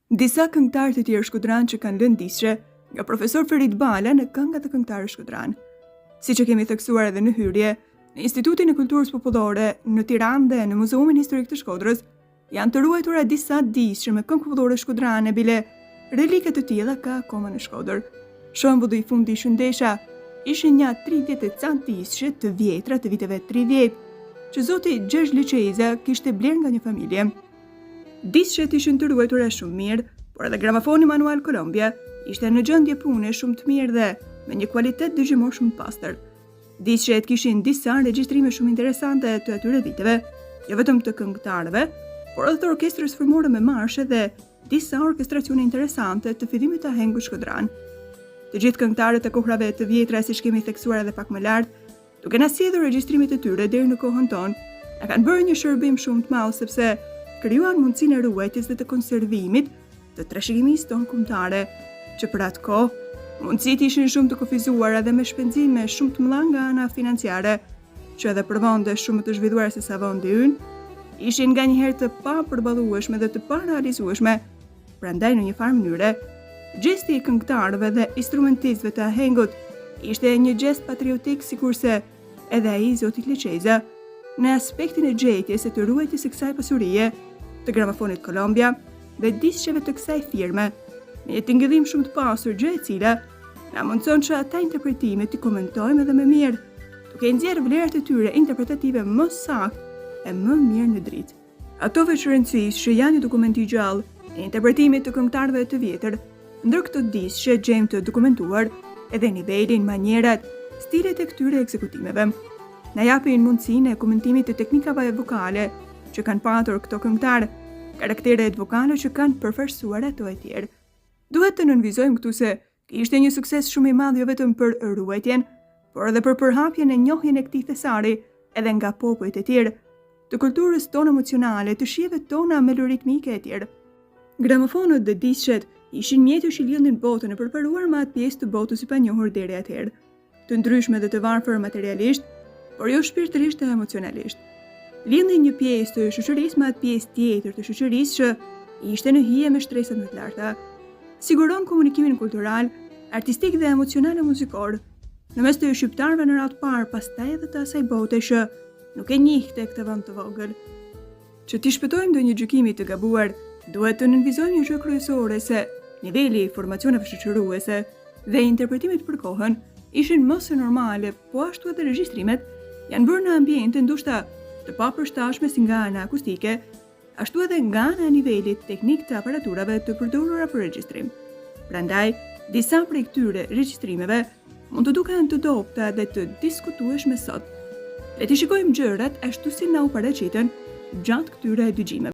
Disa këngëtarë të tjerë shkodran që kanë lënë disqe nga profesor Ferit Bala në këngat e këngëtarë shkodran. Si që kemi theksuar edhe në hyrje, në Institutin e Kulturës Popullore, në Tiranë dhe në Muzeumin Historik të Shkodrës, janë të ruajtura disa disqe me këngë popullore shkodrane, bile relike të tilla ka akoma në Shkodër. Shembulli i fundi i shëndesha ishin një 30 e ca disqe të vjetra të viteve 30, që zoti Gjergj Liçeiza kishte bler nga një familje. Disqet ishin të ruajtura shumë mirë, por edhe gramafoni manual Columbia ishte në gjendje pune shumë të mirë dhe me një kualitet dëgjimor shumë të pastër. Disqet kishin disa regjistrime shumë interesante të atyre viteve, jo vetëm të këngëtarëve, por edhe të orkestrës formore me marshe dhe disa orkestracione interesante të fillimit të ahengut shkodran. Të gjithë këngëtarët e kohrave të vjetra, siç kemi theksuar edhe pak më lart, duke na sjellur regjistrimet e tyre deri në kohën tonë, na kanë bërë një shërbim shumë të madh sepse krijuan mundësinë e ruajtjes dhe të konservimit të trashëgimisë tonë kombëtare, që për atë kohë mundësitë ishin shumë të kufizuara dhe me shpenzime shumë të mëdha nga ana financiare, që edhe për vende shumë të zhvilluara se sa vendi ynë, ishin nganjëherë të papërballueshme dhe të parealizueshme. Prandaj në një farë mënyre, gjesti i këngëtarëve dhe instrumentistëve të ahengut ishte një gjest patriotik, sikurse edhe ai zoti Liçeiza në aspektin e gjetjes e të ruajtjes së kësaj pasurie të gramafonit Columbia dhe disqeve të kësaj firme, me një tingëllim shumë të pasur, gjë e cila na mundson që ata interpretime t'i komentojmë edhe më mirë, duke nxjerrë vlerat e tyre interpretative më saktë e më mirë në dritë. Ato veçorënësisë që janë një dokument i gjallë e interpretimit të këngëtarëve të vjetër, ndër këto disqe gjejmë të dokumentuar edhe nivelin, manierat, stilet e këtyre ekzekutimeve. Na japin mundësinë e komentimit të teknikave vokale që kanë patur këto këngëtarë, karakteret vokale që kanë përfaqësuar ato e tjerë. Duhet të nënvizojmë këtu se ishte një sukses shumë i madh jo vetëm për ruajtjen, por edhe për përhapjen e njohjen e këtij thesari edhe nga popujt e tjerë, të kulturës tonë emocionale, të shijeve tona meloritmike e tjerë. Gramofonët dhe disqet ishin mjete që lidhin botën e përparuar me atë pjesë të botës së panjohur deri atëherë, të ndryshme dhe të varfër materialisht, por jo shpirtërisht e emocionalisht. Lidhin një pjesë të shoqërisë me atë pjesë tjetër të shoqërisë që ishte në hije me shtresat më të larta. Siguron komunikimin kultural, artistik dhe emocional e muzikor në mes të shqiptarëve në radhë parë, pastaj edhe të asaj bote që nuk e njihte këtë vend të vogël. Që t'i shpëtojmë ndonjë gjykimi të gabuar, duhet të nënvizojmë një gjë kryesore, se niveli i formacioneve shoqëruese dhe interpretimit për kohën ishin më se normale, po ashtu edhe regjistrimet janë bërë në ambiente ndoshta të papërshtatshme si nga ana akustike, ashtu edhe nga ana nivelit teknik të aparaturave të përdorura për regjistrim. Prandaj, disa prej këtyre regjistrimeve mund të duken të dobta dhe të diskutueshme sot. Le të shikojmë gjërat ashtu si na u paraqiten gjatë këtyre dëgjimeve.